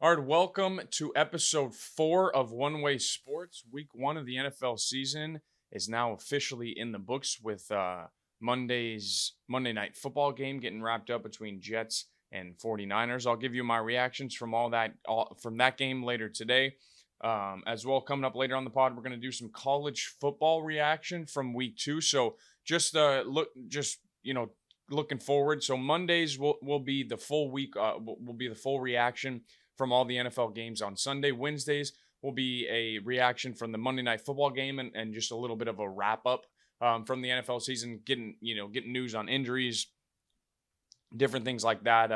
All right, welcome to episode 4 of One Way Sports. Week 1 of the NFL season is now officially in the books with Monday's Monday night football game getting wrapped up between Jets and 49ers. I'll give you my reactions from from that game later today. As well, coming up later on the pod, we're going to do some college football reaction from week 2. So just looking forward. So Mondays will be the full week. Will be the full reaction from all the NFL games on Sunday. Wednesdays will be a reaction from the Monday night football game and just a little bit of a wrap up from the NFL season, getting news on injuries, different things like that.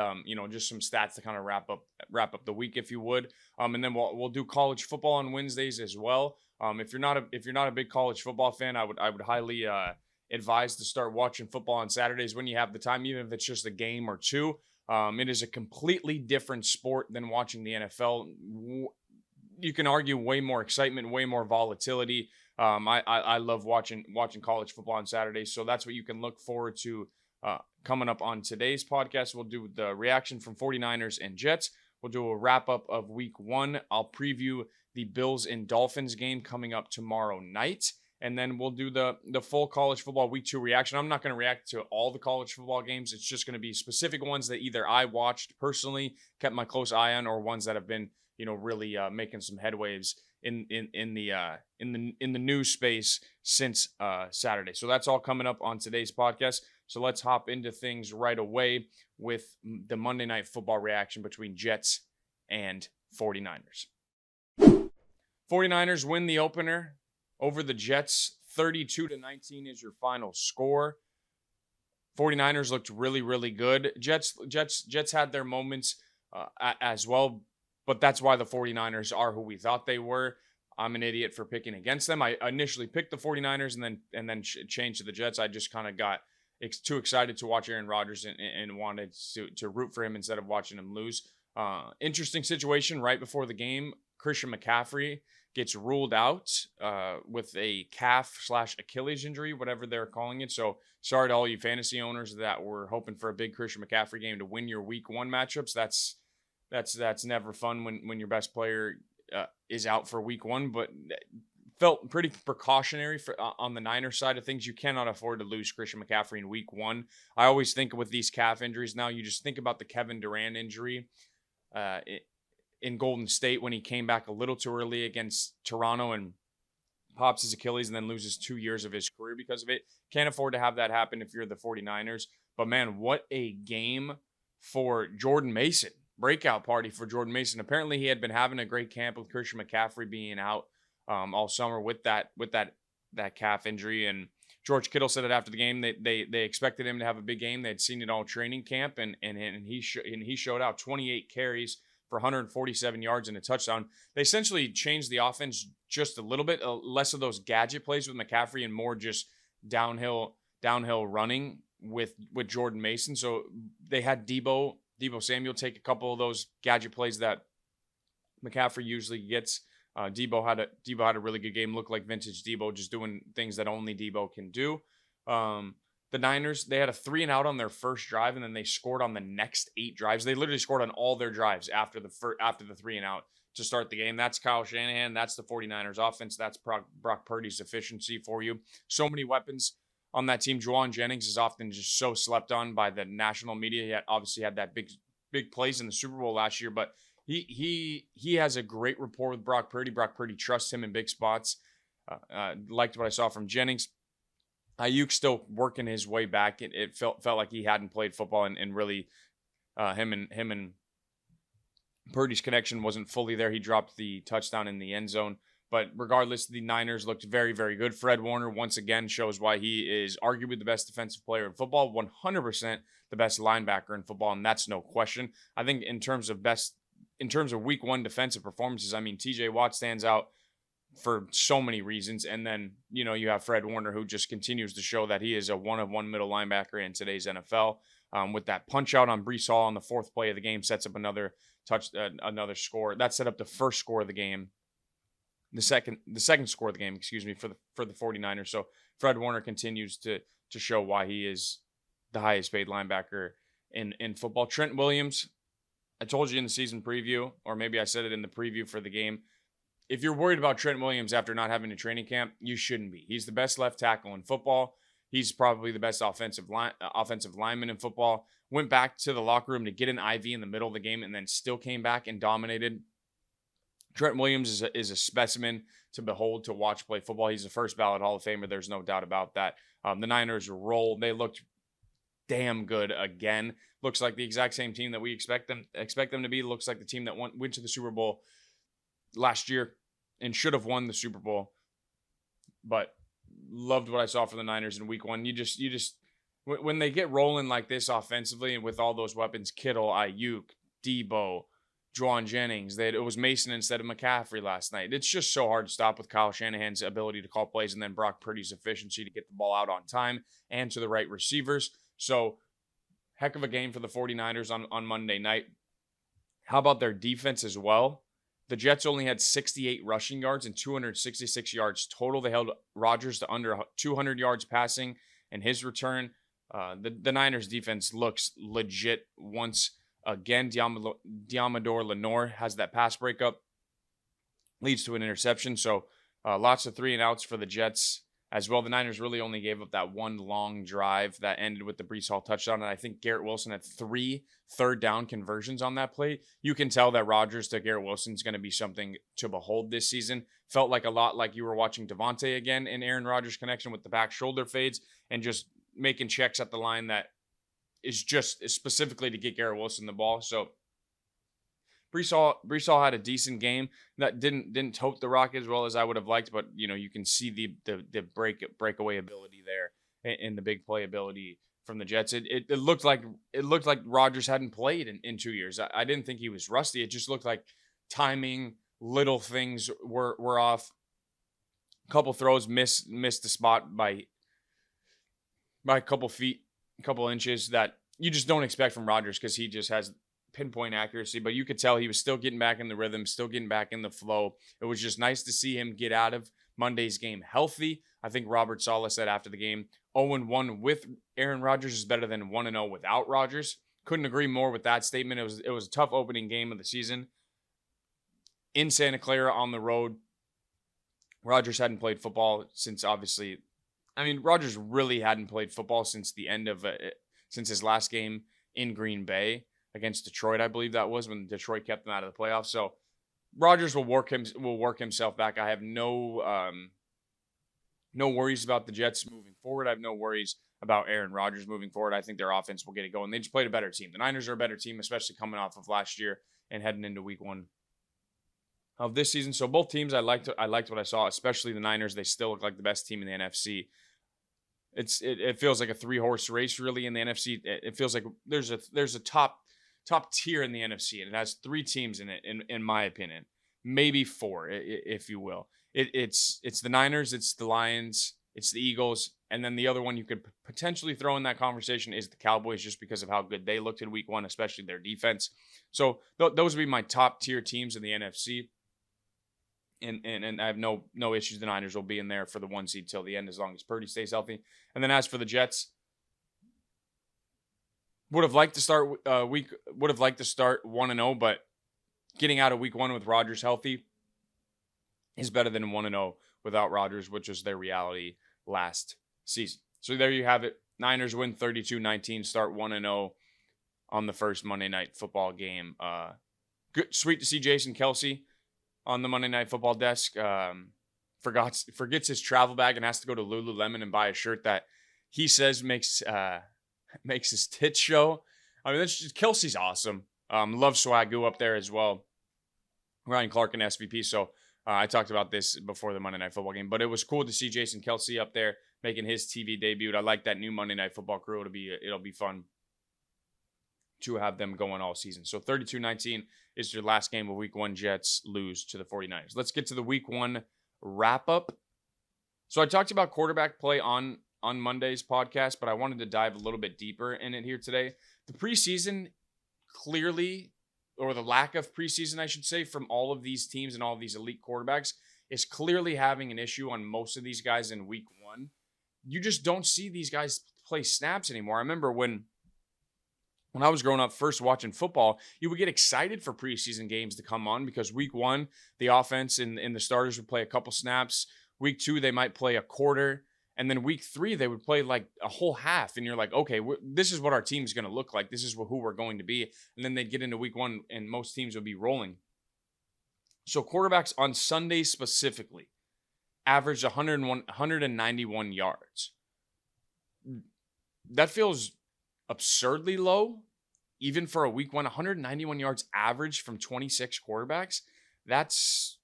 Just some stats to kind of wrap up the week, if you would. And then we'll do college football on Wednesdays as well. If you're not a big college football fan, I would highly advise to start watching football on Saturdays when you have the time, even if it's just a game or two. It is a completely different sport than watching the NFL. You can argue way more excitement, way more volatility. I love watching college football on Saturdays, so that's what you can look forward to coming up on today's podcast. We'll do the reaction from 49ers and Jets. We'll do a wrap-up of Week 1. I'll preview the Bills and Dolphins game coming up tomorrow night. And then we'll do the full college football week 2 reaction. I'm not going to react to all the college football games. It's just going to be specific ones that either I watched personally, kept my close eye on, or ones that have been, really making some headwaves in the news space since Saturday. So that's all coming up on today's podcast. So let's hop into things right away with the Monday night football reaction between Jets and 49ers. 49ers win the opener over the Jets. 32-19 is your final score. 49ers looked really, really good. Jets had their moments as well, but that's why the 49ers are who we thought they were. I'm an idiot for picking against them. I initially picked the 49ers and then changed to the Jets. I just kind of got too excited to watch Aaron Rodgers and wanted to root for him instead of watching him lose. Interesting situation right before the game. Christian McCaffrey gets ruled out with a calf/Achilles injury, whatever they're calling it. So sorry to all you fantasy owners that were hoping for a big Christian McCaffrey game to win your week 1 matchups. That's never fun when your best player is out for week 1, but felt pretty precautionary on the Niners side of things. You cannot afford to lose Christian McCaffrey in week 1. I always think with these calf injuries now, you just think about the Kevin Durant injury in Golden State when he came back a little too early against Toronto and pops his Achilles and then loses 2 years of his career because of it. Can't afford to have that happen if you're the 49ers. But man, what a game for Jordan Mason. Breakout party for Jordan Mason. Apparently he had been having a great camp with Christian McCaffrey being out all summer with that calf injury. And George Kittle said it after the game. They expected him to have a big game. They'd seen it all training camp, and he showed out. 28 carries for 147 yards and a touchdown. They essentially changed the offense just a little bit, less of those gadget plays with McCaffrey and more just downhill running with Jordan Mason. So they had Deebo Samuel take a couple of those gadget plays that McCaffrey usually gets. Deebo had a really good game, looked like vintage Deebo, just doing things that only Deebo can do. The Niners, they had a 3-and-out on their first drive, and then they scored on the next 8 drives. They literally scored on all their drives after the 3-and-out to start the game. That's Kyle Shanahan. That's the 49ers offense. That's Brock Purdy's efficiency for you. So many weapons on that team. Juwan Jennings is often just so slept on by the national media. He obviously had that big plays in the Super Bowl last year, but he has a great rapport with Brock Purdy. Brock Purdy trusts him in big spots. Liked what I saw from Jennings. Ayuk still working his way back. It felt like he hadn't played football and really him and Purdy's connection wasn't fully there. He dropped the touchdown in the end zone. But regardless, the Niners looked very, very good. Fred Warner once again shows why he is arguably the best defensive player in football, 100% the best linebacker in football, and that's no question. I think in terms of week 1 defensive performances, I mean, TJ Watt stands out for so many reasons. And then, you have Fred Warner, who just continues to show that he is a one-of-one middle linebacker in today's NFL. With that punch out on Breece Hall on the 4th play of the game, sets up another score. That set up the first score of the game. The second score of the game, for the 49ers. So Fred Warner continues to show why he is the highest paid linebacker in football. Trent Williams, I told you in the season preview, or maybe I said it in the preview for the game. If you're worried about Trent Williams after not having a training camp, you shouldn't be. He's the best left tackle in football. He's probably the best offensive lineman in football. Went back to the locker room to get an IV in the middle of the game and then still came back and dominated. Trent Williams is a specimen to behold, to watch play football. He's a first ballot Hall of Famer. There's no doubt about that. The Niners rolled. They looked damn good again. Looks like the exact same team that we expect them to be. Looks like the team that went to the Super Bowl last year and should have won the Super Bowl. But loved what I saw for the Niners in week one. You just when they get rolling like this offensively and with all those weapons, Kittle, Ayuk, Debo, Juwan Jennings, it was Mason instead of McCaffrey last night. It's just so hard to stop with Kyle Shanahan's ability to call plays and then Brock Purdy's efficiency to get the ball out on time and to the right receivers. So heck of a game for the 49ers on Monday night. How about their defense as well? The Jets only had 68 rushing yards and 266 yards total. They held Rodgers to under 200 yards passing in his return. The Niners defense looks legit once again. Diamador Lenore has that pass breakup, leads to an interception. So lots of 3-and-outs for the Jets as well. The Niners really only gave up that one long drive that ended with the Breece Hall touchdown. And I think Garrett Wilson had 3 third-down conversions on that play. You can tell that Rodgers to Garrett Wilson is going to be something to behold this season. Felt like a lot like you were watching Devontae again in Aaron Rodgers' connection with the back shoulder fades and just making checks at the line that is specifically to get Garrett Wilson the ball. So Breece Hall had a decent game that didn't tote the rock as well as I would have liked, but you can see the breakaway ability there and the big play ability from the Jets. It looked like Rodgers hadn't played in 2 years. I didn't think he was rusty. It just looked like timing, little things were off. A couple throws missed the spot by a couple feet, a couple inches that you just don't expect from Rodgers because he just has pinpoint accuracy, but you could tell he was still getting back in the rhythm, still getting back in the flow. It was just nice to see him get out of Monday's game healthy. I think Robert Saleh said after the game, 0-1 with Aaron Rodgers is better than 1-0 without Rodgers. Couldn't agree more with that statement. It was a tough opening game of the season in Santa Clara on the road. Rodgers hadn't played football since Rodgers really hadn't played football since the end of since his last game in Green Bay against Detroit, I believe that was when Detroit kept them out of the playoffs. So Rodgers will work himself back. I have no worries about the Jets moving forward. I have no worries about Aaron Rodgers moving forward. I think their offense will get it going. They just played a better team. The Niners are a better team, especially coming off of last year and heading into week one of this season. So both teams, I liked what I saw, especially the Niners. They still look like the best team in the NFC. It feels like a 3-horse race really in the NFC. It feels like there's a top tier in the NFC, and it has 3 teams in it, in my opinion, maybe 4, if you will. It's the Niners, it's the Lions, it's the Eagles, and then the other one you could potentially throw in that conversation is the Cowboys, just because of how good they looked in week one, especially their defense. So those would be my top tier teams in the NFC. And I have no issues. The Niners will be in there for the 1 seed till the end as long as Purdy stays healthy. And then as for the Jets, would have liked to start 1-0, but getting out of week one with Rodgers healthy is better than 1-0 without Rodgers, which was their reality last season. So there you have it. Niners win 32-19, start 1-0 on the first Monday Night Football game. Good, sweet to see Jason Kelce on the Monday Night Football desk. Forgets his travel bag and has to go to Lululemon and buy a shirt that he says makes his tits show. I mean, that's just, Kelce's awesome. Love Swagoo up there as well. Ryan Clark and SVP. So I talked about this before the Monday Night Football game, but it was cool to see Jason Kelce up there making his TV debut. I like that new Monday Night Football crew. It'll be fun to have them going all season. So 32-19 is your last game of week one. Jets lose to the 49ers. Let's get to the week one wrap up. So I talked about quarterback play on Monday's podcast, but I wanted to dive a little bit deeper in it here today. The preseason clearly, or the lack of preseason, I should say, from all of these teams and all of these elite quarterbacks is clearly having an issue on most of these guys in week one. You just don't see these guys play snaps anymore. I remember when when I was growing up, first watching football, you would get excited for preseason games to come on because week one, the offense and the starters would play a couple snaps. Week two, they might play a quarter. And then week three, they would play like a whole half. And you're like, okay, this is what our team's going to look like. This is who we're going to be. And then they'd get into week one and most teams would be rolling. So quarterbacks on Sunday specifically averaged 191 yards. That feels absurdly low, even for a week one. 191 yards average from 26 quarterbacks. That's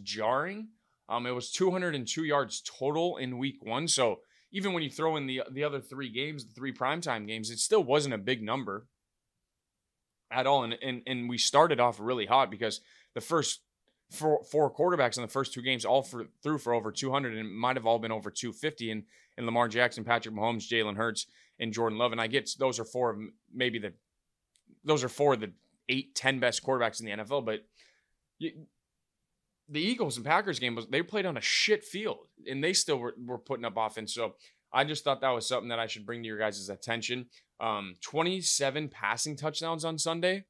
jarring. It was 202 yards total in week one. So even when you throw in the other three games, the three primetime games, it still wasn't a big number at all. And we started off really hot because the first four quarterbacks in the first two games all threw for over 200, and it might have all been over 250. And Lamar Jackson, Patrick Mahomes, Jalen Hurts, and Jordan Love. And I get those are four of the 8-10 best quarterbacks in the NFL. But the Eagles and Packers game they played on a shit field, and they still were putting up offense. So I just thought that was something that I should bring to your guys' attention. 27 passing touchdowns on Sunday.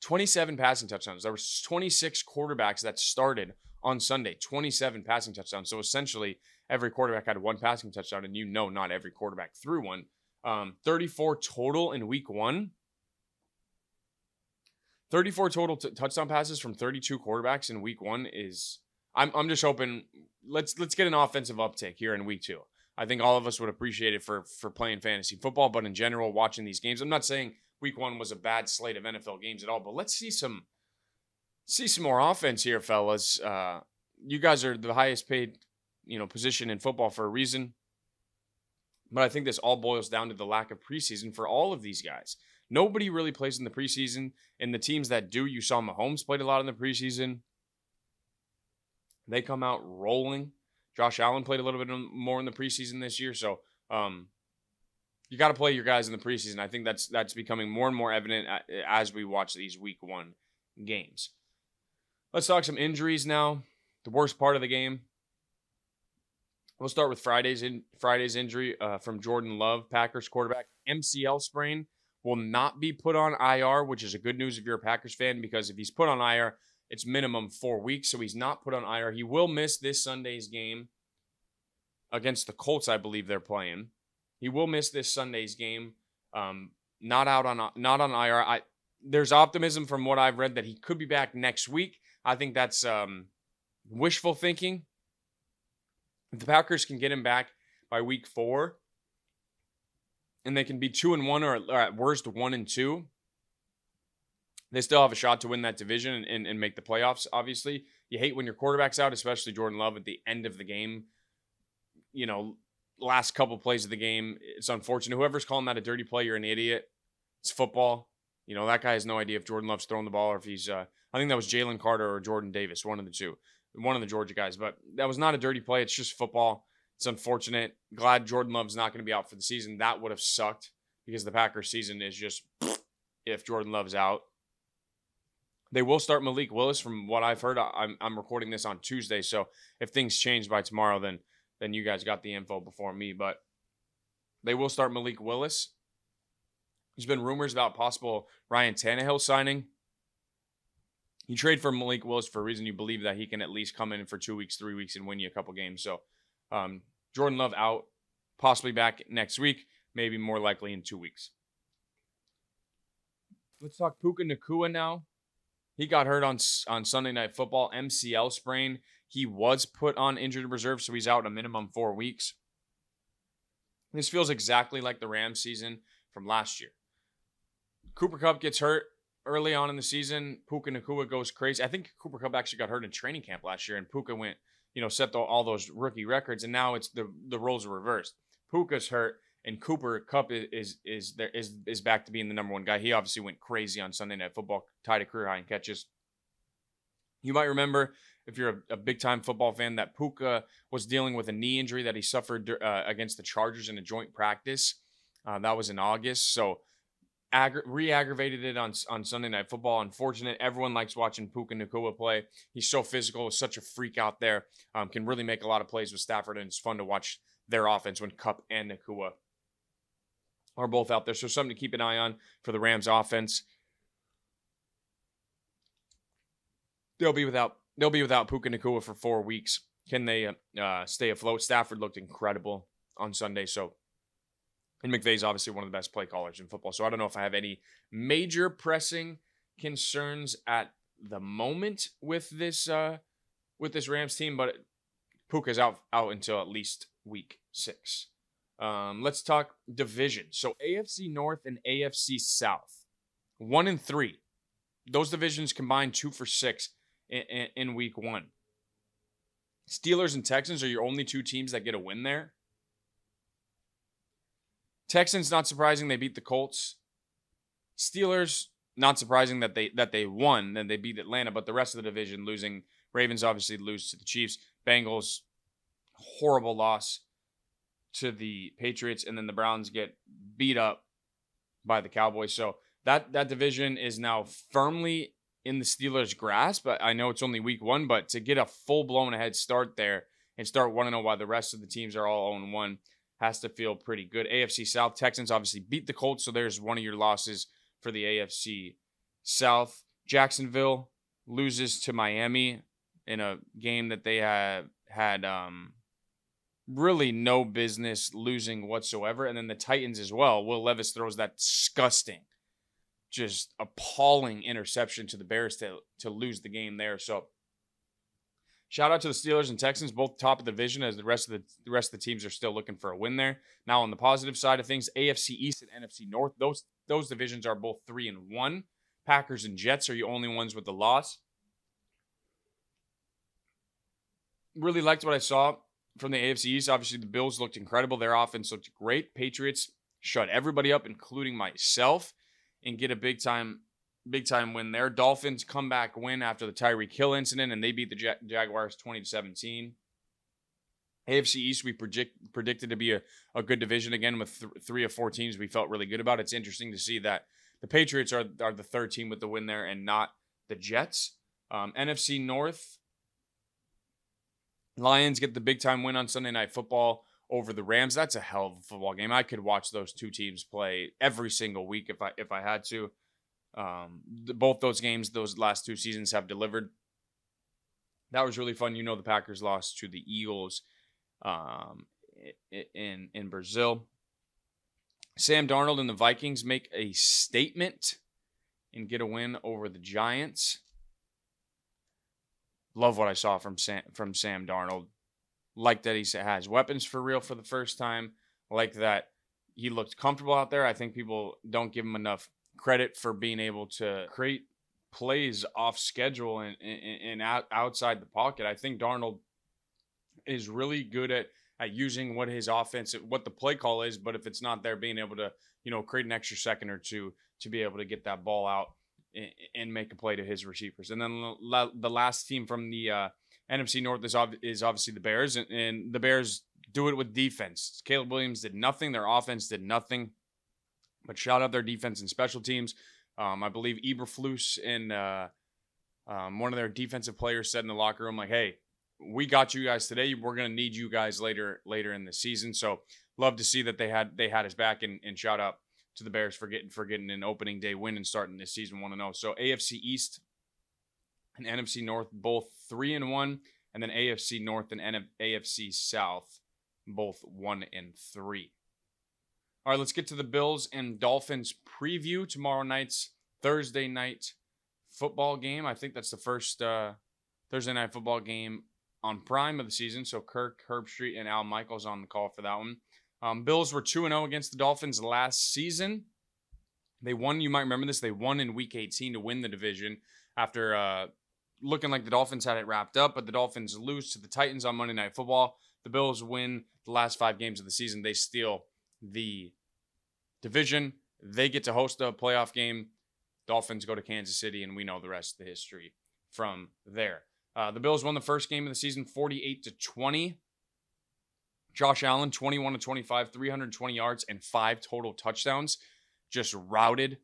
27 passing touchdowns. There were 26 quarterbacks that started on Sunday. 27 passing touchdowns. So essentially, every quarterback had one passing touchdown, and not every quarterback threw one. 34 total in week one. 34 total touchdown passes from 32 quarterbacks in week one is. I'm just hoping. Let's get an offensive uptick here in week two. I think all of us would appreciate it for playing fantasy football, but in general, watching these games. I'm not saying week one was a bad slate of NFL games at all, but let's see some more offense here, fellas. You guys are the highest paid, position in football for a reason. But I think this all boils down to the lack of preseason for all of these guys. Nobody really plays in the preseason, and the teams that do, you saw Mahomes played a lot in the preseason. They come out rolling. Josh Allen played a little bit more in the preseason this year, so you got to play your guys in the preseason. I think that's becoming more and more evident as we watch these week one games. Let's talk some injuries now. The worst part of the game. We'll start with Friday's injury from Jordan Love, Packers quarterback. MCL sprain, will not be put on IR, which is a good news if you're a Packers fan, because if he's put on IR, it's minimum 4 weeks. So he's not put on IR. He will miss this Sunday's game against the Colts, I believe they're playing. He will miss this Sunday's game. Not on IR. There's optimism from what I've read that he could be back next week. I think that's wishful thinking. If the Packers can get him back by week 4, and they can be 2-1 or at worst 1-2, they still have a shot to win that division and make the playoffs. Obviously, you hate when your quarterback's out, especially Jordan Love at the end of the game. Last couple plays of the game, it's unfortunate. Whoever's calling that a dirty play, you're an idiot. It's football. That guy has no idea if Jordan Love's throwing the ball or if he's. I think that was Jalen Carter or Jordan Davis, one of the two, one of the Georgia guys. But that was not a dirty play. It's just football. It's unfortunate. Glad Jordan Love's not going to be out for the season. That would have sucked because the Packers season is just if Jordan Love's out. They will start Malik Willis from what I've heard. I'm recording this on Tuesday, so if things change by tomorrow, then you guys got the info before me. But they will start Malik Willis. There's been rumors about possible Ryan Tannehill signing. You trade for Malik Willis for a reason. You believe that he can at least come in for 2 weeks, 3 weeks, and win you a couple games. So Jordan Love out, possibly back next week, maybe more likely in 2 weeks. Let's talk Puka Nacua now. He got hurt on Sunday Night Football, MCL sprain. He was put on injured reserve, so he's out a minimum 4 weeks. This feels exactly like the Rams season from last year. Cooper Kupp gets hurt early on in the season. Puka Nacua goes crazy. I think Cooper Kupp actually got hurt in training camp last year, and Puka went, set all those rookie records, and now it's the roles are reversed. Puka's hurt, and Cooper Kupp is back to being the number one guy. He obviously went crazy on Sunday Night Football, tied a career high in catches. You might remember, if you're a big-time football fan, that Puka was dealing with a knee injury that he suffered against the Chargers in a joint practice. That was in August. So re-aggravated it on Sunday Night Football. Unfortunate. Everyone likes watching Puka Nacua play. He's so physical. Such a freak out there. Can really make a lot of plays with Stafford, and it's fun to watch their offense when Kupp and Nacua are both out there. So something to keep an eye on for the Rams offense. They'll be without Puka Nacua for 4 weeks. Can they stay afloat? Stafford looked incredible on Sunday. So, and McVay's obviously one of the best play callers in football. So I don't know if I have any major pressing concerns at the moment with this Rams team, but Puka's out until at least week 6. Let's talk division. So AFC North and AFC South, 1 and 3. Those divisions combined 2 for 6 in week 1. Steelers and Texans are your only 2 teams that get a win there. Texans, not surprising, they beat the Colts. Steelers, not surprising that they won, then they beat Atlanta, but the rest of the division losing. Ravens obviously lose to the Chiefs. Bengals, horrible loss to the Patriots, and then the Browns get beat up by the Cowboys. So that division is now firmly in the Steelers' grasp. But I know it's only week 1, but to get a full-blown head start there and start 1-0 while the rest of the teams are all 0-1 has to feel pretty good. AFC South, Texans obviously beat the Colts, so there's one of your losses for the AFC South. Jacksonville loses to Miami in a game that they had really no business losing whatsoever. And then the Titans as well. Will Levis throws that disgusting, just appalling interception to the Bears to lose the game there. So shout out to the Steelers and Texans, both top of the division, as the rest of the teams are still looking for a win there. Now on the positive side of things, AFC East and NFC North, those divisions are both 3-1. Packers and Jets are your only ones with the loss. Really liked what I saw from the AFC East. Obviously, the Bills looked incredible. Their offense looked great. Patriots shut everybody up, including myself, and get a big time win there. Dolphins comeback win after the Tyreek Hill incident, and they beat the Jaguars 20-17. AFC East, we predicted to be a good division again with 3 of 4 teams we felt really good about. It's interesting to see that the Patriots are the third team with the win there and not the Jets. NFC North, Lions get the big-time win on Sunday Night Football over the Rams. That's a hell of a football game. I could watch those 2 teams play every single week if I had to. Both those games, those last 2 seasons have delivered. That was really fun. The Packers lost to the Eagles in Brazil. Sam Darnold and the Vikings make a statement and get a win over the Giants. Love what I saw from Sam Darnold. Like that he has weapons for real for the first time. Like that he looked comfortable out there. I think people don't give him enough credit for being able to create plays off schedule and outside the pocket. I think Darnold is really good at using what his offense, what the play call is, but if it's not there, being able to, create an extra second or two to be able to get that ball out and make a play to his receivers. And then the last team from the NFC North is obviously the Bears, and the Bears do it with defense. Caleb Williams did nothing. Their offense did nothing. But shout out their defense and special teams. I believe Eberflus and one of their defensive players said in the locker room, like, hey, we got you guys today. We're going to need you guys later in the season. So love to see that they had his back, and shout out to the Bears for getting an opening day win and starting this season 1-0. So AFC East and NFC North both 3-1, and then AFC North and AFC South both 1-3. All right, let's get to the Bills and Dolphins preview. Tomorrow night's Thursday night football game. I think that's the first Thursday night football game on Prime of the season. So Kirk Herbstreit and Al Michaels on the call for that one. Bills were 2-0 against the Dolphins last season. They won, you might remember this, they won in Week 18 to win the division after looking like the Dolphins had it wrapped up, but the Dolphins lose to the Titans on Monday Night Football. The Bills win the last 5 games of the season. They steal the division. They get to host a playoff game. Dolphins go to Kansas City, and we know the rest of the history from there. The Bills won the first game of the season 48-20. Josh Allen, 21-25, 320 yards and 5 total touchdowns. Just routed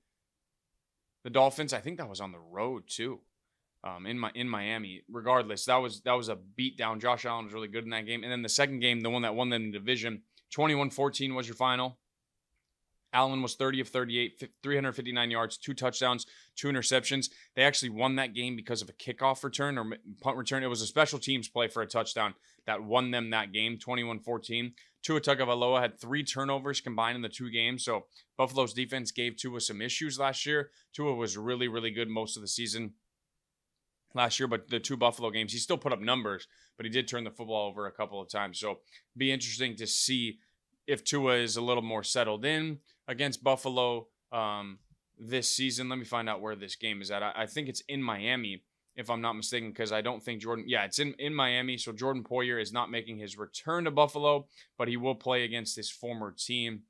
the Dolphins. I think that was on the road too, in Miami. Regardless, that was a beatdown. Josh Allen was really good in that game. And then the second game, the one that won them the division, 21-14 was your final. Allen was 30 of 38, 359 yards, 2 touchdowns, 2 interceptions. They actually won that game because of a kickoff return or punt return. It was a special teams play for a touchdown that won them that game, 21-14. Tua Tagovailoa had 3 turnovers combined in the 2 games. So Buffalo's defense gave Tua some issues last year. Tua was really, really good most of the season last year, but the 2 Buffalo games, he still put up numbers, but he did turn the football over a couple of times. So be interesting to see if Tua is a little more settled in against Buffalo this season. Let me find out where this game is at. I think it's in Miami, if I'm not mistaken, because I don't think Jordan... Yeah, it's in Miami, so Jordan Poyer is not making his return to Buffalo, but he will play against his former team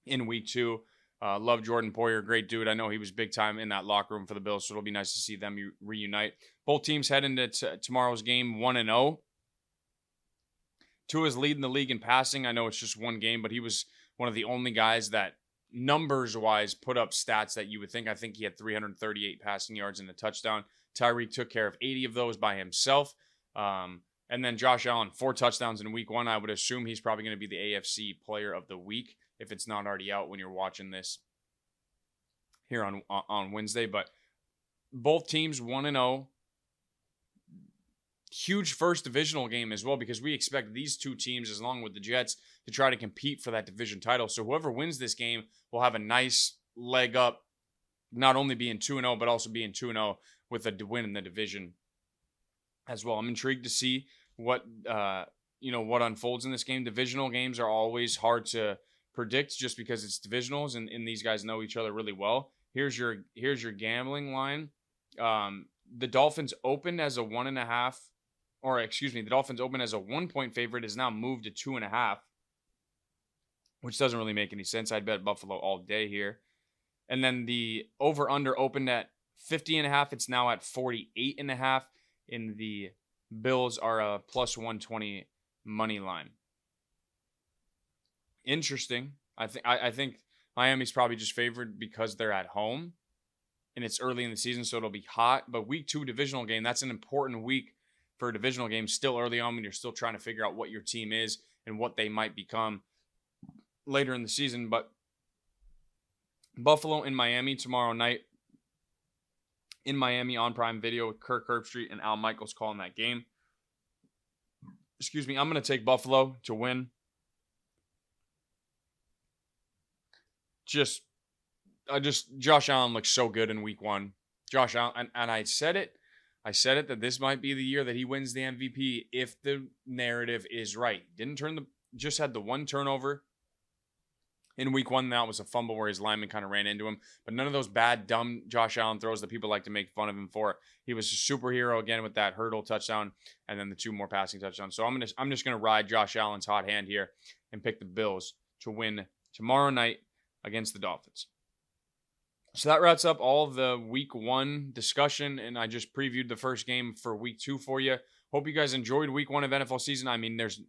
in week 2. Love Jordan Poyer, great dude. I know he was big time in that locker room for the Bills, so it'll be nice to see them reunite. Both teams head into tomorrow's game 1-0. Tua's leading the league in passing. I know it's just one game, but he was one of the only guys that numbers-wise put up stats that you would think. I think he had 338 passing yards and a touchdown. Tyreek took care of 80 of those by himself. And then Josh Allen, 4 touchdowns in week 1. I would assume he's probably going to be the AFC player of the week if it's not already out when you're watching this here on Wednesday. But both teams 1-0. Huge first divisional game as well, because we expect these 2 teams, along with the Jets, to try to compete for that division title. So whoever wins this game will have a nice leg up, not only being 2-0, but also being 2-0 with a win in the division as well. I'm intrigued to see what unfolds in this game. Divisional games are always hard to predict just because it's divisionals and these guys know each other really well. Here's your gambling line. The Dolphins opened as a 1.5. The Dolphins opened as a 1-point favorite, is now moved to 2.5, which doesn't really make any sense. I'd bet Buffalo all day here. And then the over-under opened at 50.5. It's now at 48.5. And the Bills are a plus 120 money line. Interesting. I think Miami's probably just favored because they're at home and it's early in the season, so it'll be hot. But week 2 divisional game, that's an important week for a divisional game still early on when you're still trying to figure out what your team is and what they might become later in the season. But Buffalo and Miami tomorrow night in Miami on Prime Video with Kirk Herbstreit and Al Michaels calling that game. I'm going to take Buffalo to win. Josh Allen looks so good in week 1. Josh Allen, and I said it that this might be the year that he wins the MVP if the narrative is right. Just had the 1 turnover in week 1. That was a fumble where his lineman kind of ran into him, but none of those bad, dumb Josh Allen throws that people like to make fun of him for. He was a superhero again with that hurdle touchdown and then the 2 more passing touchdowns. So I'm just gonna ride Josh Allen's hot hand here and pick the Bills to win tomorrow night against the Dolphins. So that wraps up all of the week 1 discussion, and I just previewed the first game for week 2 for you. Hope you guys enjoyed week 1 of NFL season. I mean, there's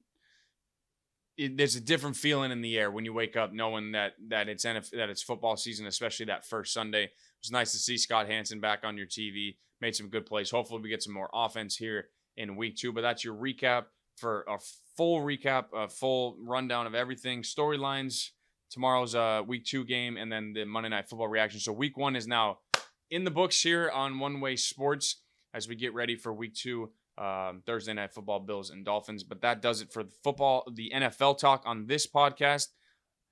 a different feeling in the air when you wake up knowing that it's football season, especially that first Sunday. It was nice to see Scott Hansen back on your TV, made some good plays. Hopefully we get some more offense here in week 2, but that's your recap for a full rundown of everything. Storylines, tomorrow's week 2 game, and then the Monday Night Football reaction. So week 1 is now in the books here on One Way Sports as we get ready for week 2, Thursday Night Football, Bills and Dolphins. But that does it for the NFL talk on this podcast.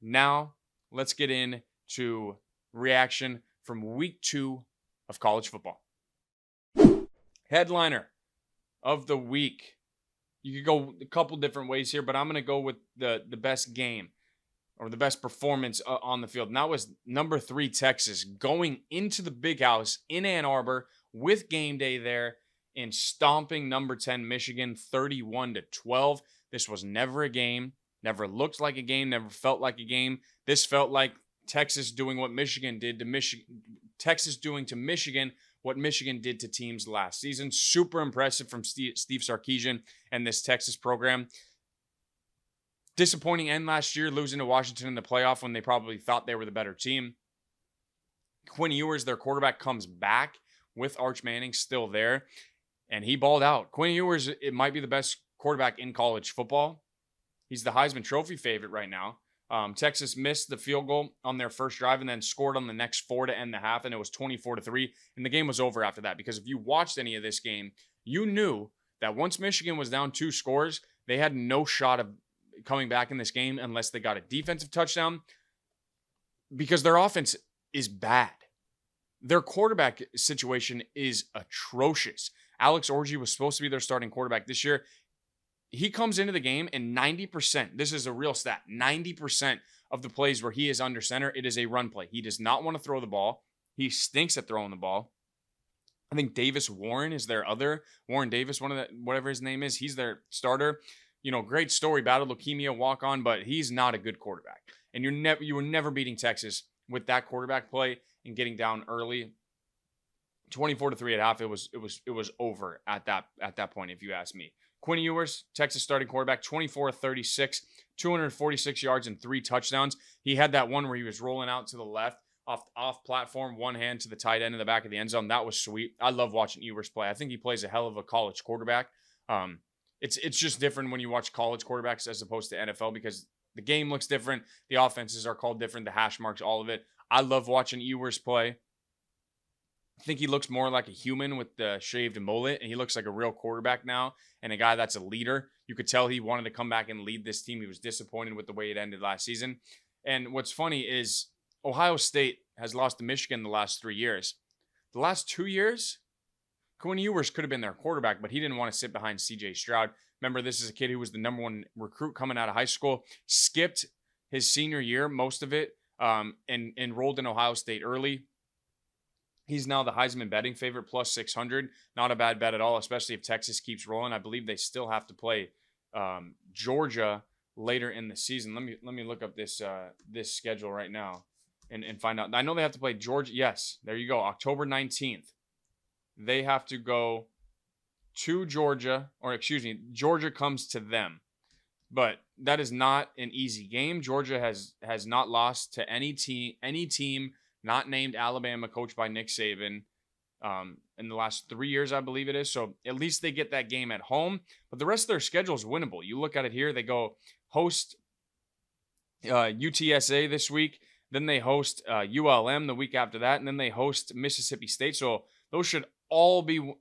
Now let's get into reaction from week 2 of college football. Headliner of the week. You could go a couple different ways here, but I'm going to go with the best game or the best performance on the field. And that was number 3 Texas going into the Big House in Ann Arbor with game day there and stomping number 10 Michigan 31-12. This was never a game, never looked like a game, never felt like a game. This felt like Texas doing what Michigan did to Texas doing to Michigan what Michigan did to teams last season. Super impressive from Steve Sarkisian and this Texas program. Disappointing end last year, losing to Washington in the playoff when they probably thought they were the better team. Quinn Ewers, their quarterback, comes back with Arch Manning still there, and he balled out. Quinn Ewers, it might be the best quarterback in college football. He's the Heisman Trophy favorite right now. Texas missed the field goal on their first drive and then scored on the next 4 to end the half, and it was 24-3. And the game was over after that, because if you watched any of this game, you knew that once Michigan was down 2 scores, they had no shot of coming back in this game unless they got a defensive touchdown, because their offense is bad. Their quarterback situation is atrocious. Alex Orji was supposed to be their starting quarterback this year. He comes into the game and 90%, this is a real stat, 90% of the plays where he is under center, it is a run play. He does not want to throw the ball. He stinks at throwing the ball. I think Davis Warren is their other, Warren Davis, whatever his name is, he's their starter. Great story, battled leukemia, walk on, but he's not a good quarterback. And you were never beating Texas with that quarterback play and getting down early. 24-3 at half. It was over at that point, if you ask me. Quinn Ewers, Texas starting quarterback, 24-36, 246 yards and 3 touchdowns. He had that one where he was rolling out to the left, off platform, one hand to the tight end in the back of the end zone. That was sweet. I love watching Ewers play. I think he plays a hell of a college quarterback. It's just different when you watch college quarterbacks as opposed to NFL, because the game looks different. The offenses are called different. The hash marks, all of it. I love watching Ewers play. I think he looks more like a human with the shaved mullet, and he looks like a real quarterback now and a guy that's a leader. You could tell he wanted to come back and lead this team. He was disappointed with the way it ended last season. And what's funny is Ohio State has lost to Michigan the last 3 years. The last 2 years, Quinn Ewers could have been their quarterback, but he didn't want to sit behind C.J. Stroud. Remember, this is a kid who was the number 1 recruit coming out of high school, skipped his senior year, most of it, and enrolled in Ohio State early. He's now the Heisman betting favorite, plus 600. Not a bad bet at all, especially if Texas keeps rolling. I believe they still have to play Georgia later in the season. Let me look up this schedule right now and find out. I know they have to play Georgia. Yes, there you go. October 19th. They have to go to Georgia, or excuse me, Georgia comes to them. But that is not an easy game. Georgia has not lost to any team not named Alabama, coached by Nick Saban, in the last 3 years, I believe it is. So at least they get that game at home. But the rest of their schedule is winnable. You look at it here. They go host UTSA this week. Then they host ULM the week after that. And then they host Mississippi State. So those should all be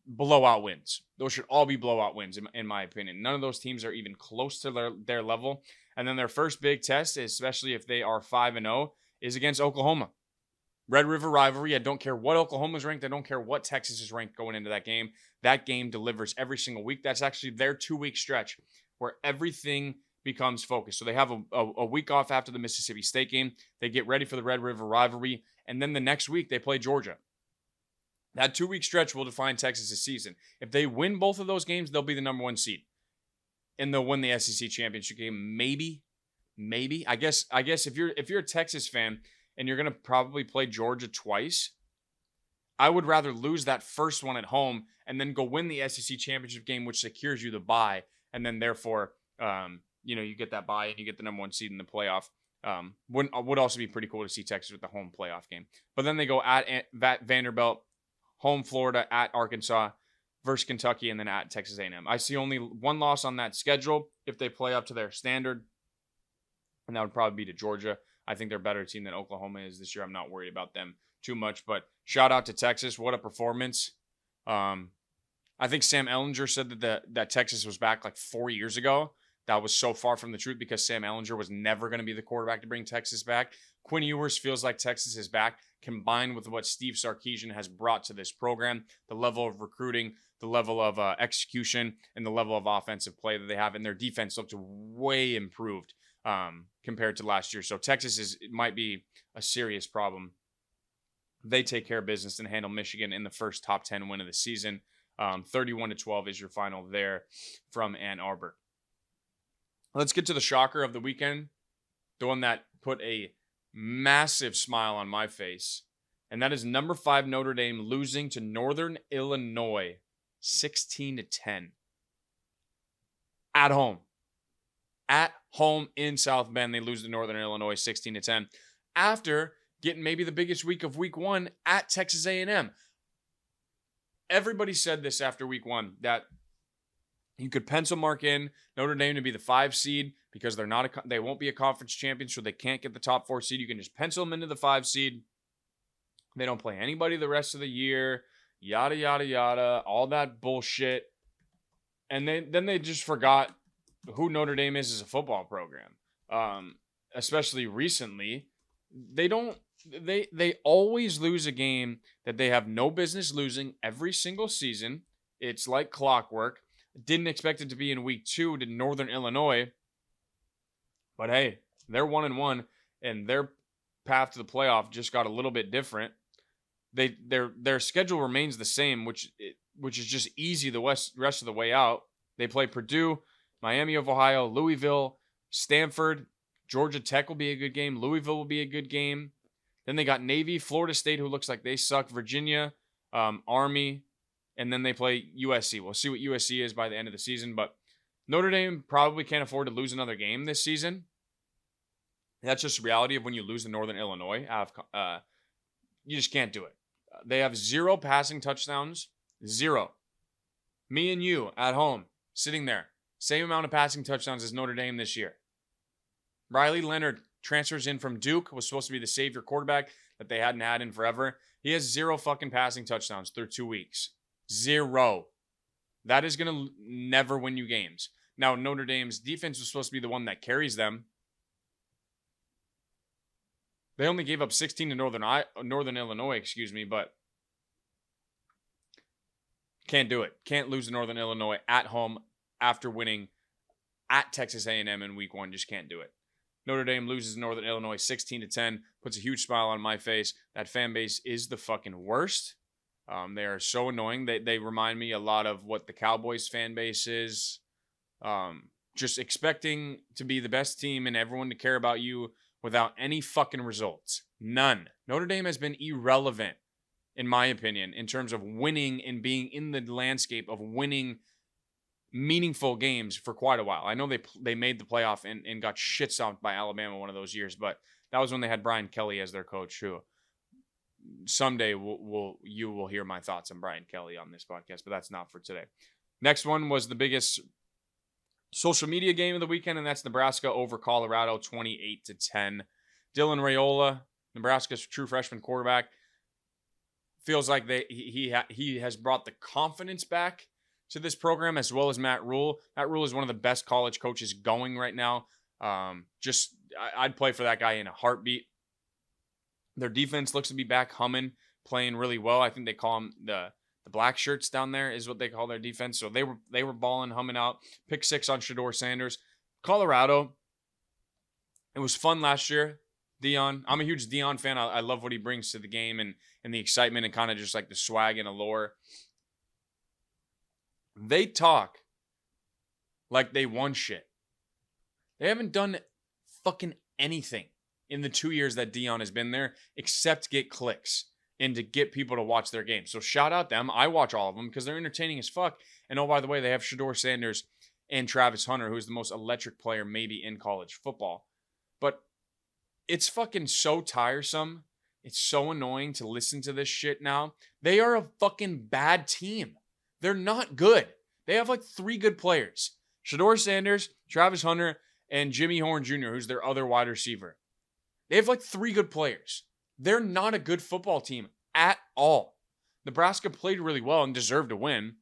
blowout wins. Those should all be blowout wins, in my opinion. None of those teams are even close to their level. And then their first big test, especially if they are 5-0, is against Oklahoma. Red River rivalry. I don't care what Oklahoma's ranked. I don't care what Texas is ranked going into that game. That game delivers every single week. That's actually their 2-week stretch where everything becomes focused. So they have a week off after the Mississippi State game. They get ready for the Red River rivalry. And then the next week they play Georgia. That 2-week stretch will define Texas' season. If they win both of those games, they'll be the number 1 seed. And they'll win the SEC championship game. Maybe. I guess if you're a Texas fan and you're going to probably play Georgia twice, I would rather lose that first one at home and then go win the SEC championship game, which secures you the bye. And then therefore, you get that bye and you get the number 1 seed in the playoff. Would also be pretty cool to see Texas with the home playoff game. But then they go at Vanderbilt, home Florida, at Arkansas, versus Kentucky, and then at Texas A&M. I see only one loss on that schedule if they play up to their standard, and that would probably be to Georgia. I think they're a better team than Oklahoma is this year. I'm not worried about them too much, but shout out to Texas. What a performance. I think Sam Ehlinger said that Texas was back like 4 years ago. That was so far from the truth because Sam Ehlinger was never going to be the quarterback to bring Texas back. Quinn Ewers feels like Texas is back, combined with what Steve Sarkisian has brought to this program, the level of recruiting, the level of execution, and the level of offensive play that they have. And their defense looked way improved compared to last year. So Texas might be a serious problem. They take care of business and handle Michigan in the first top 10 win of the season. 31-12 is your final there from Ann Arbor. Let's get to the shocker of the weekend, the one that put a massive smile on my face, and that is number 5 Notre Dame losing to Northern Illinois 16-10 at home. At home in South Bend, they lose to Northern Illinois 16-10 after getting maybe the biggest week of week 1 at Texas A&M. Everybody said this after week 1 that You could pencil mark in Notre Dame to be the 5 seed because they won't be a conference champion, so they can't get the top 4 seed. You can just pencil them into the 5 seed. They don't play anybody the rest of the year. Yada yada yada, all that bullshit. And then they just forgot who Notre Dame is as a football program. Especially recently, they always lose a game that they have no business losing every single season. It's like clockwork. Didn't expect it to be in week 2 to Northern Illinois. But hey, they're 1-1, and their path to the playoff just got a little bit different. Their schedule remains the same, which is just easy the rest of the way out. They play Purdue, Miami of Ohio, Louisville, Stanford, Georgia Tech will be a good game. Louisville will be a good game. Then they got Navy, Florida State, who looks like they suck, Virginia, Army, and then they play USC. We'll see what USC is by the end of the season, but Notre Dame probably can't afford to lose another game this season. That's just the reality of when you lose to Northern Illinois. You just can't do it. They have 0 passing touchdowns. 0. Me and you at home, sitting there. Same amount of passing touchdowns as Notre Dame this year. Riley Leonard transfers in from Duke, was supposed to be the savior quarterback that they hadn't had in forever. He has 0 fucking passing touchdowns through 2 weeks. 0. That is going to never win you games. Now, Notre Dame's defense was supposed to be the one that carries them. They only gave up 16 to Northern Illinois, but can't do it. Can't lose to Northern Illinois at home after winning at Texas A&M in week 1. Just can't do it. Notre Dame loses to Northern Illinois 16-10. Puts a huge smile on my face. That fan base is the fucking worst. They are so annoying. They remind me a lot of what the Cowboys fan base is. Just expecting to be the best team and everyone to care about you without any fucking results. None. Notre Dame has been irrelevant, in my opinion, in terms of winning and being in the landscape of winning meaningful games for quite a while. I know they made the playoff and got shit stomped by Alabama one of those years, but that was when they had Brian Kelly as their coach, who someday you will hear my thoughts on Brian Kelly on this podcast, but that's not for today. Next one was the biggest social media game of the weekend, and that's Nebraska over Colorado, 28-10. Dylan Raiola, Nebraska's true freshman quarterback, feels like he has brought the confidence back to this program, as well as Matt Rule. Matt Rule is one of the best college coaches going right now. I'd play for that guy in a heartbeat. Their defense looks to be back humming, playing really well. I think they call them the black shirts down there is what they call their defense. So they were balling, humming out. Pick 6 on Shedeur Sanders. Colorado, it was fun last year. Deion, I'm a huge Deion fan. I love what he brings to the game and the excitement and kind of just like the swag and allure. They talk like they won shit. They haven't done fucking anything in the 2 years that Deion has been there except get clicks and to get people to watch their games. So shout out them. I watch all of them because they're entertaining as fuck. And oh, by the way, they have Shedeur Sanders and Travis Hunter, who's the most electric player maybe in college football. But it's fucking so tiresome. It's so annoying to listen to this shit now. They are a fucking bad team. They're not good. They have like 3 good players. Shedeur Sanders, Travis Hunter, and Jimmy Horn Jr., who's their other wide receiver. They have like 3 good players. They're not a good football team at all. Nebraska played really well and deserved to win.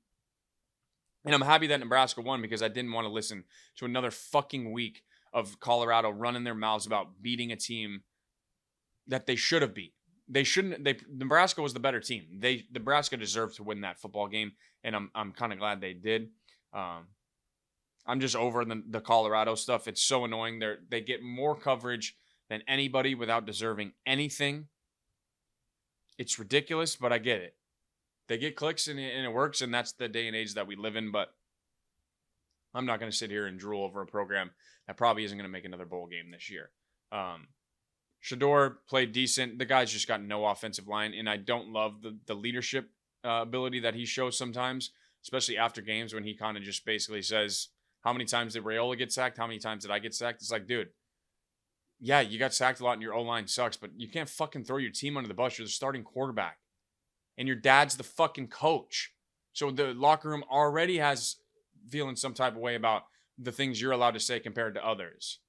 And I'm happy that Nebraska won because I didn't want to listen to another fucking week of Colorado running their mouths about beating a team that they should have beat. Nebraska was the better team. Nebraska deserved to win that football game, and I'm kind of glad they did. I'm just over the Colorado stuff. It's so annoying. They get more coverage than anybody without deserving anything. It's ridiculous, but I get it. They get clicks and it works, and that's the day and age that we live in, but I'm not going to sit here and drool over a program that probably isn't going to make another bowl game this year. Shedeur played decent. The guy's just got no offensive line, and I don't love the leadership ability that he shows sometimes, especially after games when he kind of just basically says, how many times did Raiola get sacked? How many times did I get sacked? It's like, dude, yeah, you got sacked a lot and your O-line sucks, but you can't fucking throw your team under the bus. You're the starting quarterback, and your dad's the fucking coach. So the locker room already has feeling some type of way about the things you're allowed to say compared to others.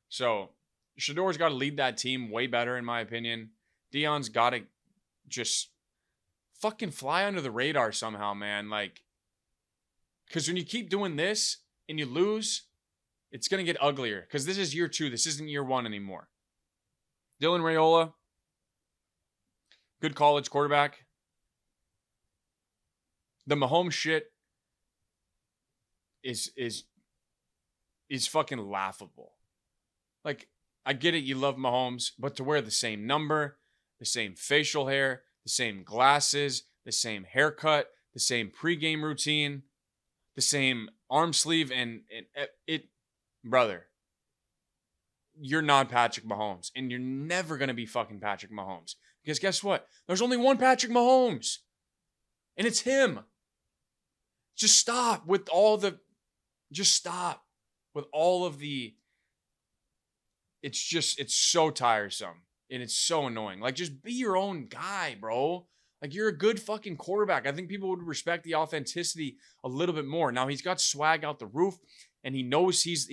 So Shador's got to lead that team way better, in my opinion. Deion's got to just fucking fly under the radar somehow, man. Like, because when you keep doing this and you lose, it's going to get uglier. Because this is year 2. This isn't year 1 anymore. Dylan Raiola, good college quarterback. The Mahomes shit is fucking laughable. Like, I get it, you love Mahomes, but to wear the same number, the same facial hair, the same glasses, the same haircut, the same pregame routine, the same arm sleeve, and it, brother, you're not Patrick Mahomes, and you're never going to be fucking Patrick Mahomes. Because guess what? There's only one Patrick Mahomes, and it's him. Just stop with all the, it's so tiresome, and it's so annoying. Like, just be your own guy, bro. Like, you're a good fucking quarterback. I think people would respect the authenticity a little bit more. Now, he's got swag out the roof, and he knows he's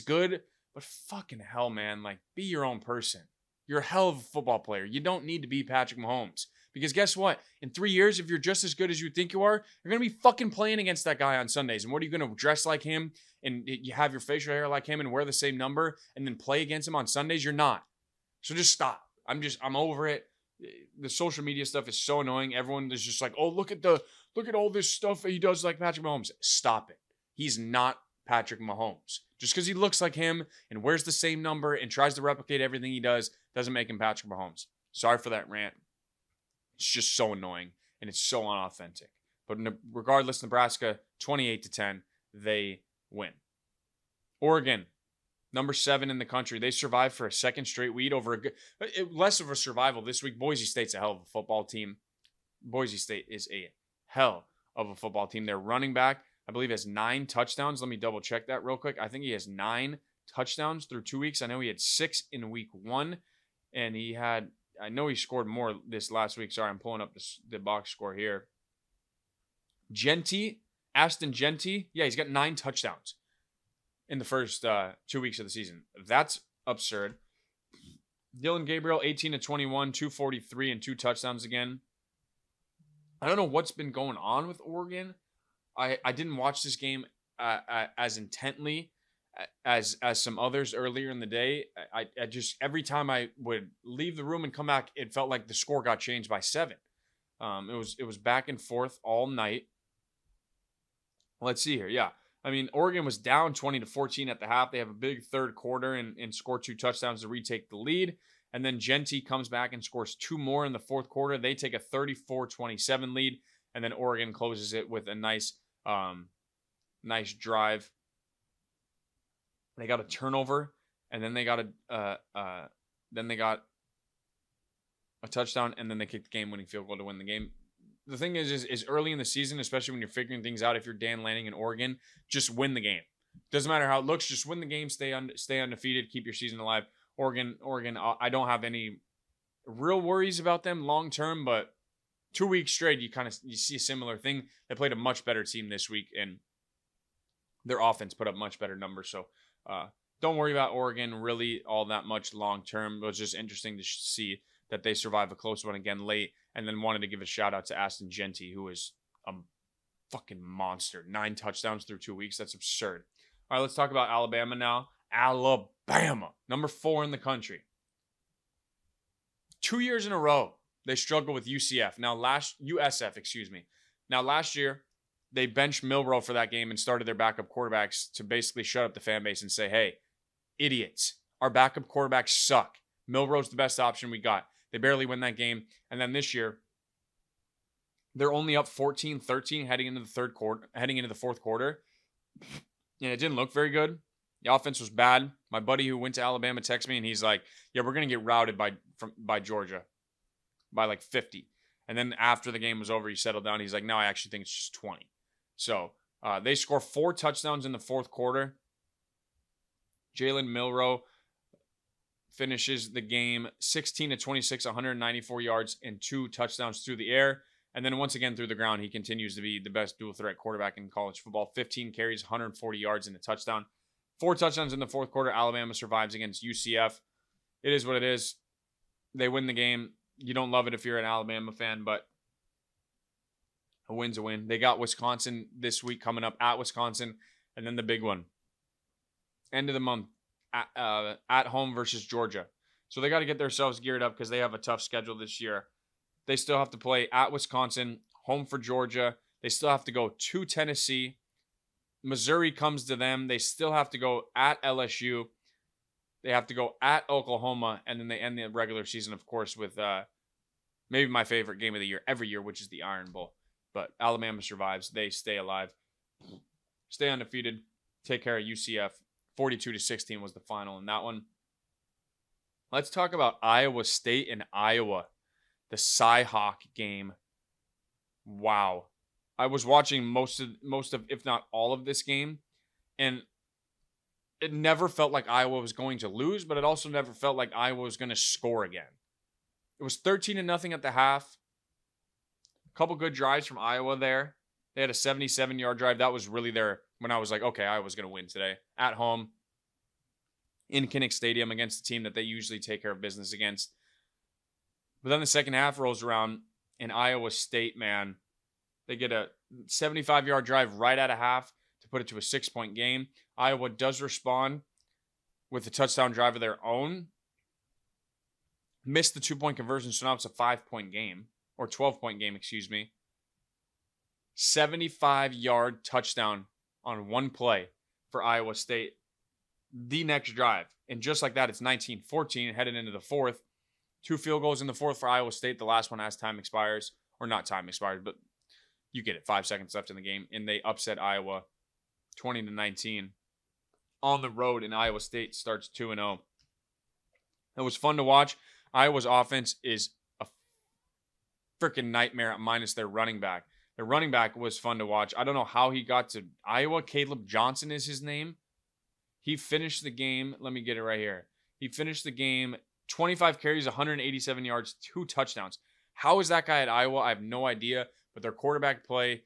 good, but fucking hell, man, like, be your own person. You're a hell of a football player. You don't need to be Patrick Mahomes. Because guess what? In 3 years, if you're just as good as you think you are, you're going to be fucking playing against that guy on Sundays. And what are you going to dress like him and you have your facial hair like him and wear the same number and then play against him on Sundays? You're not. So just stop. I'm over it. The social media stuff is so annoying. Everyone is just like, oh, look at all this stuff he does like Patrick Mahomes. Stop it. He's not Patrick Mahomes. Just because he looks like him and wears the same number and tries to replicate everything he does doesn't make him Patrick Mahomes. Sorry for that rant. It's just so annoying and it's so unauthentic. But regardless, Nebraska 28-10, they win. Oregon, number 7 in the country. They survived for a second straight week over less of a survival this week. Boise State's a hell of a football team. Boise State is a hell of a football team. Their running back, I believe, has 9 touchdowns. Let me double check that real quick. I think he has 9 touchdowns through 2 weeks. I know he had 6 in week 1, and I know he scored more this last week. Sorry, I'm pulling up the box score here. Ashton Jeanty, yeah, he's got 9 touchdowns in the first 2 weeks of the season. That's absurd. Dylan Gabriel, 18-21, 243, and 2 touchdowns again. I don't know what's been going on with Oregon. I didn't watch this game as intently as some others earlier in the day. I just, every time I would leave the room and come back, it felt like the score got changed by 7. It was back and forth all night. Let's see here. Yeah. I mean, Oregon was down 20-14 at the half. They have a big third quarter and score 2 touchdowns to retake the lead. And then Jeanty comes back and scores 2 more in the fourth quarter. They take a 34-27 lead. And then Oregon closes it with a nice drive. They got a turnover, and then they got a touchdown, and then they kicked the game-winning field goal to win the game. The thing is early in the season, especially when you're figuring things out, if you're Dan Lanning in Oregon, just win the game. Doesn't matter how it looks, just win the game, stay undefeated, keep your season alive. Oregon, I don't have any real worries about them long term, but 2 weeks straight, you see a similar thing. They played a much better team this week, and their offense put up much better numbers. So don't worry about Oregon really all that much long term. It was just interesting to see that they survive a close one again late, and then wanted to give a shout out to Ashton Jeanty, who is a fucking monster. 9 touchdowns through 2 weeks. That's absurd. All right, let's talk about Alabama now. Alabama, number 4 in the country. 2 years in a row, they struggle with USF. Now, last year, they benched Milroe for that game and started their backup quarterbacks to basically shut up the fan base and say, hey, idiots, our backup quarterbacks suck. Milroe's the best option we got. They barely win that game. And then this year, they're only up 14-13 heading into the fourth quarter. And it didn't look very good. The offense was bad. My buddy who went to Alabama texted me, and he's like, yeah, we're going to get routed by Georgia by like 50. And then after the game was over, he settled down. He's like, no, I actually think it's just 20. So they score 4 touchdowns in the fourth quarter. Jalen Milroe finishes the game 16-26, 194 yards, and 2 touchdowns through the air. And then once again through the ground, he continues to be the best dual threat quarterback in college football. 15 carries, 140 yards, and a touchdown. 4 touchdowns in the fourth quarter. Alabama survives against UCF. It is what it is. They win the game. You don't love it if you're an Alabama fan, but a win's a win. They got Wisconsin this week coming up at Wisconsin, and then the big one. End of the month at home versus Georgia. So they got to get themselves geared up because they have a tough schedule this year. They still have to play at Wisconsin, home for Georgia. They still have to go to Tennessee. Missouri comes to them. They still have to go at LSU. They have to go at Oklahoma, and then they end the regular season, of course, with maybe my favorite game of the year every year, which is the Iron Bowl. But Alabama survives. They stay alive. Stay undefeated. Take care of UCF. 42-16 was the final in that one. Let's talk about Iowa State and Iowa. The Cy-Hawk game. Wow. I was watching most of, if not all of this game, and it never felt like Iowa was going to lose, but it also never felt like Iowa was going to score again. It was 13-0 at the half. A couple good drives from Iowa there. They had a 77-yard drive. That was really when I was like, okay, Iowa's going to win today. At home, in Kinnick Stadium against a team that they usually take care of business against. But then the second half rolls around, and Iowa State, man, they get a 75-yard drive right out of half to put it to a 6-point game. Iowa does respond with a touchdown drive of their own. Missed the 2-point conversion, so now it's a 5-point game. Or 12-point game, excuse me. 75-yard touchdown on one play for Iowa State. The next drive. And just like that, it's 19-14 headed into the fourth. 2 field goals in the fourth for Iowa State. The last one as time expires. Or not time expires, but you get it. 5 seconds left in the game. And they upset Iowa 20-19 on the road. And Iowa State starts 2-0. It was fun to watch. Iowa's offense is a freaking nightmare minus their running back. Their running back was fun to watch. I don't know how he got to Iowa. Caleb Johnson is his name. He finished the game. Let me get it right here. He finished the game 25 carries, 187 yards, 2 touchdowns. How is that guy at Iowa? I have no idea. But their quarterback play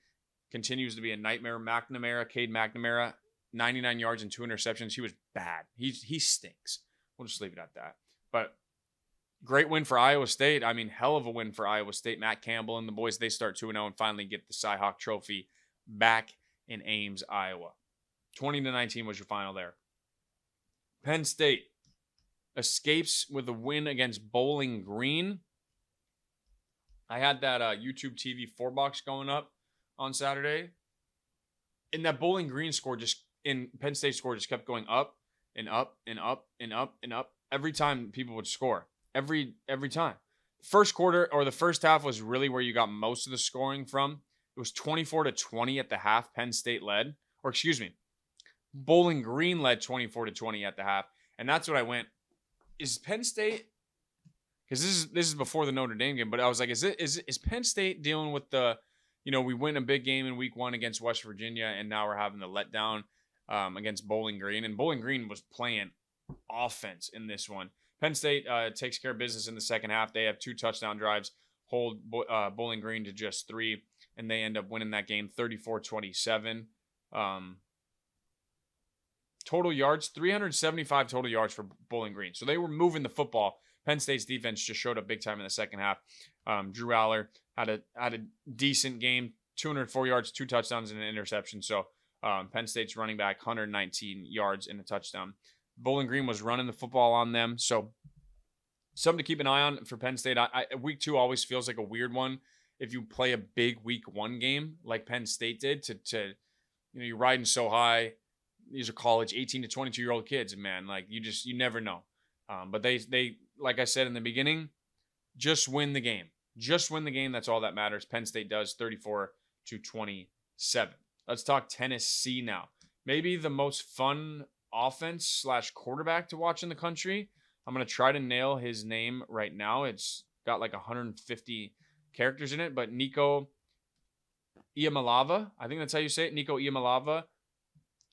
continues to be a nightmare. Cade McNamara, 99 yards and 2 interceptions. He was bad. He stinks. We'll just leave it at that. But great win for Iowa State. I mean, hell of a win for Iowa State. Matt Campbell and the boys, they start 2-0 and finally get the Cy-Hawk Trophy back in Ames, Iowa. 20-19 was your final there. Penn State escapes with a win against Bowling Green. I had that YouTube TV 4-box going up on Saturday. And that Bowling Green score Penn State score just kept going up and up and up and up and up every time people would score. Every time. First quarter or the first half was really where you got most of the scoring from. It was 24-20 at the half. Penn State led. Or excuse me. Bowling Green led 24-20 at the half. And that's what I went. Is Penn State, because this is before the Notre Dame game, but I was like, is Penn State dealing with the, we win a big game in week 1 against West Virginia, and now we're having the letdown against Bowling Green. And Bowling Green was playing offense in this one. Penn State takes care of business in the second half. They have 2 touchdown drives, hold Bowling Green to just 3, and they end up winning that game 34-27. Total yards, 375 total yards for Bowling Green. So they were moving the football. Penn State's defense just showed up big time in the second half. Drew Aller had a decent game, 204 yards, 2 touchdowns, and an interception. So Penn State's running back, 119 yards and a touchdown. Bowling Green was running the football on them. So something to keep an eye on for Penn State. Week 2 always feels like a weird one if you play a big week 1 game like Penn State did to you're riding so high. These are college 18 to 22-year-old kids, and man, like you never know. But they like I said in the beginning, just win the game. Just win the game. That's all that matters. Penn State does 34-27. Let's talk Tennessee now. Maybe the most fun offense/quarterback to watch in the country. I'm going to try to nail his name right now. It's got like 150 characters in it, but Nico Iamaleava, I think that's how you say it. Nico Iamaleava.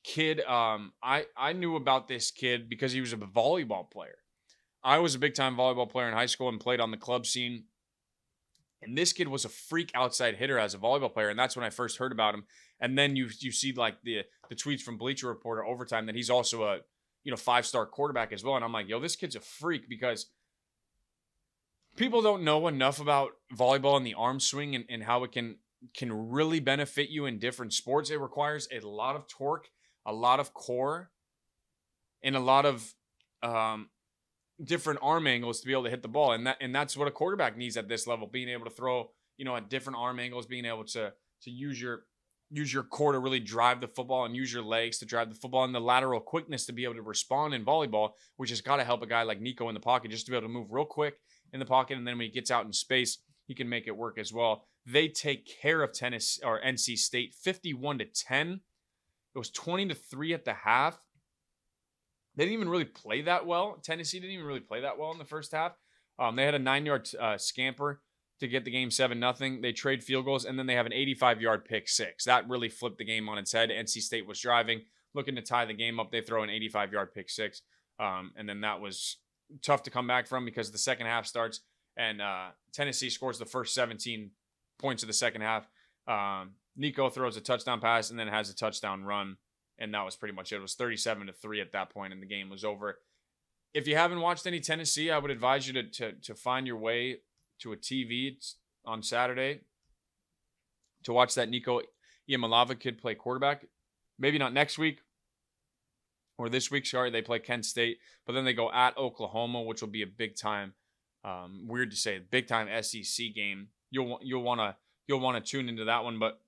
Kid, I knew about this kid because he was a volleyball player. I was a big-time volleyball player in high school and played on the club scene. And this kid was a freak outside hitter as a volleyball player, and that's when I first heard about him. And then you see like the tweets from Bleacher Report overtime that he's also a 5-star quarterback as well. And I'm like, yo, this kid's a freak, because people don't know enough about volleyball and the arm swing and how it can really benefit you in different sports. It requires a lot of torque, a lot of core, and a lot of different arm angles to be able to hit the ball. And that's what a quarterback needs at this level, being able to throw, at different arm angles, being able to use your core to really drive the football and use your legs to drive the football, and the lateral quickness to be able to respond in volleyball, which has got to help a guy like Nico in the pocket, just to be able to move real quick in the pocket. And then when he gets out in space, he can make it work as well. They take care of NC State 51-10. It was 20-3 at the half. They didn't even really play that well. Tennessee didn't even really play that well in the first half. They had a 9-yard scamper to get the game 7-0. They trade field goals, and then they have an 85-yard pick six. That really flipped the game on its head. NC State was driving, looking to tie the game up. They throw an 85-yard pick six, and then that was tough to come back from, because the second half starts, and Tennessee scores the first 17 points of the second half. Nico throws a touchdown pass and then has a touchdown run. And that was pretty much it. It was 37-3 at that point, and the game was over. If you haven't watched any Tennessee, I would advise you to find your way to a TV on Saturday to watch that Nico Iamalava kid play quarterback. Maybe not next week or this week. Sorry, they play Kent State, but then they go at Oklahoma, which will be a big time. Weird to say, big time SEC game. You'll want to tune into that one, but.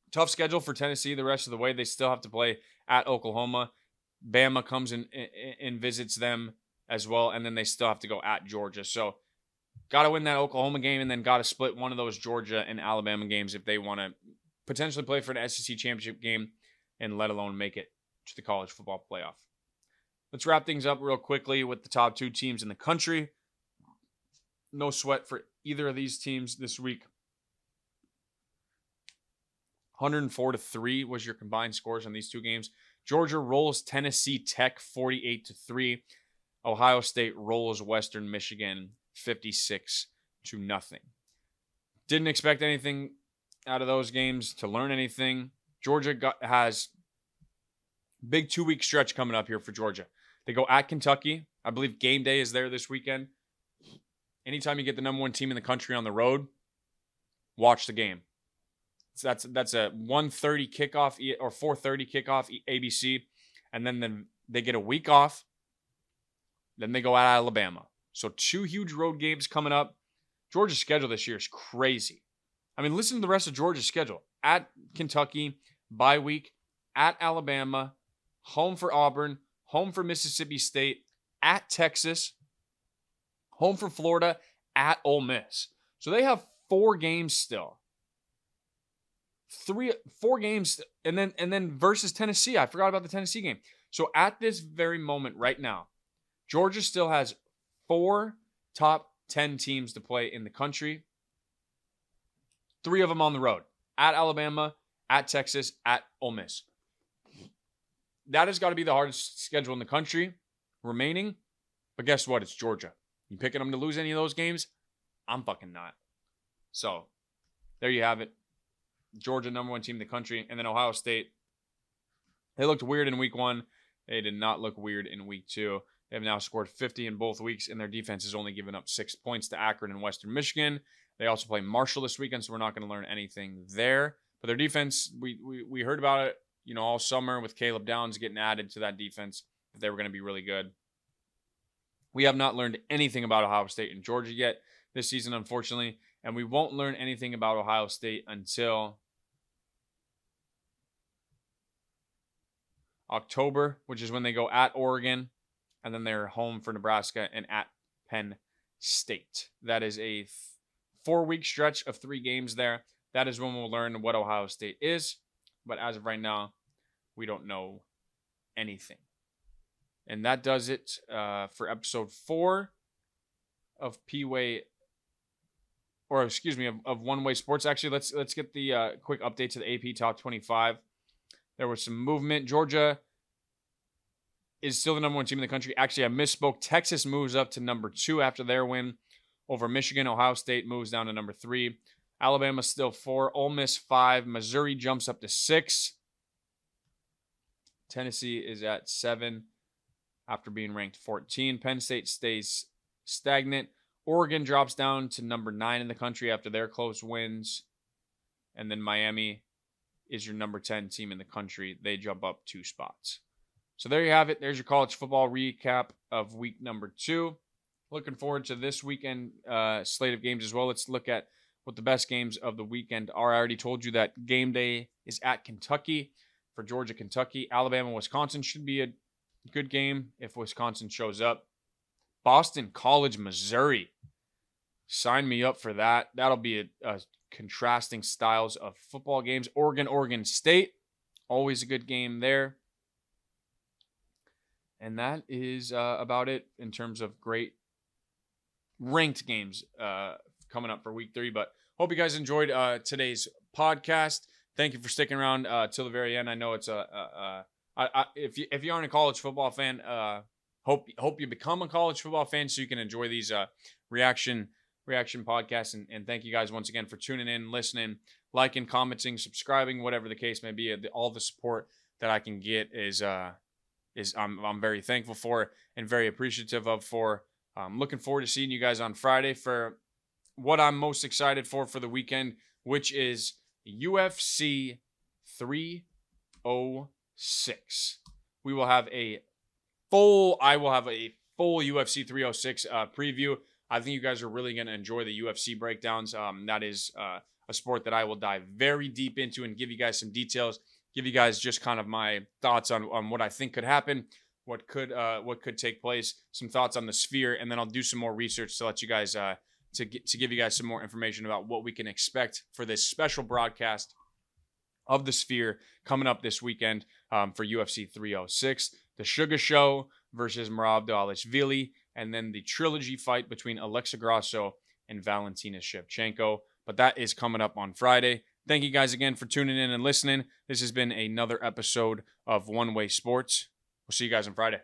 Tough schedule for Tennessee the rest of the way. They still have to play at Oklahoma. Bama comes in and visits them as well, and then they still have to go at Georgia. So got to win that Oklahoma game, and then got to split one of those Georgia and Alabama games if they want to potentially play for an SEC championship game, and let alone make it to the college football playoff. Let's wrap things up real quickly with the top 2 teams in the country. No sweat for either of these teams this week. 104-3 was your combined scores on these 2 games. Georgia rolls Tennessee Tech 48-3. Ohio State rolls Western Michigan 56-0. Didn't expect anything out of those games, to learn anything. Georgia has big 2-week stretch coming up here for Georgia. They go at Kentucky. I believe game day is there this weekend. Anytime you get the number 1 team in the country on the road, watch the game. So that's a 1:30 kickoff or 4:30 kickoff ABC, and then they get a week off. Then they go at Alabama. So 2 huge road games coming up. Georgia's schedule this year is crazy. I mean, listen to the rest of Georgia's schedule: at Kentucky, bye week; at Alabama, home for Auburn, home for Mississippi State, at Texas, home for Florida, at Ole Miss. So they have 4 games still. 4 games, and then versus Tennessee. I forgot about the Tennessee game. So at this very moment right now, Georgia still has 4 top 10 teams to play in the country. 3 of them on the road: at Alabama, at Texas, at Ole Miss. That has got to be the hardest schedule in the country remaining. But guess what? It's Georgia. You picking them to lose any of those games? I'm fucking not. So there you have it. Georgia, number 1 team in the country. And then Ohio State. They looked weird in week 1. They did not look weird in week 2. They have now scored 50 in both weeks, and their defense has only given up 6 points to Akron and Western Michigan. They also play Marshall this weekend, so we're not going to learn anything there. But their defense, we heard about it, all summer with Caleb Downs getting added to that defense, that they were going to be really good. We have not learned anything about Ohio State and Georgia yet this season, unfortunately. And we won't learn anything about Ohio State until October, which is when they go at Oregon, and then they're home for Nebraska and at Penn State. That is a 4-week stretch of 3 games there. That is when we'll learn what Ohio State is. But as of right now, we don't know anything. And that does it for episode 4 of of One Way Sports. Actually, let's get the quick update to the AP Top 25. There was some movement. Georgia is still the number 1 team in the country. Actually, I misspoke. Texas moves up to number 2 after their win over Michigan. Ohio State moves down to number 3. Alabama still 4. Ole Miss 5. Missouri jumps up to 6. Tennessee is at 7 after being ranked 14. Penn State stays stagnant. Oregon drops down to number 9 in the country after their close wins. And then Miami is your number 10 team in the country. They jump up 2 spots. So there you have it. There's your college football recap of week number 2. Looking forward to this weekend slate of games as well. Let's look at what the best games of the weekend are. I already told you that game day is at Kentucky for Georgia, Kentucky. Alabama, Wisconsin should be a good game if Wisconsin shows up. Boston College, Missouri. Sign me up for that. That'll be a contrasting styles of football games. Oregon, Oregon State. Always a good game there. And that is about it in terms of great ranked games coming up for week 3. But hope you guys enjoyed today's podcast. Thank you for sticking around till the very end. I know it's if you aren't a college football fan, hope you become a college football fan so you can enjoy these reaction podcasts. And thank you guys once again for tuning in, listening, liking, commenting, subscribing, whatever the case may be. All the support that I can get is I'm very thankful for and very appreciative of. I'm looking forward to seeing you guys on Friday for what I'm most excited for the weekend, which is UFC 306. I will have a full UFC 306 preview. I think you guys are really going to enjoy the UFC breakdowns. That is a sport that I will dive very deep into and give you guys some details, give you guys just kind of my thoughts on what I think could happen, what could take place, some thoughts on the Sphere, and then I'll do some more research to let you guys to give you guys some more information about what we can expect for this special broadcast of the Sphere coming up this weekend for UFC 306. The Sugar Show versus Merab Dvalishvili, and then the trilogy fight between Alexa Grasso and Valentina Shevchenko. But that is coming up on Friday. Thank you guys again for tuning in and listening. This has been another episode of One Way Sports. We'll see you guys on Friday.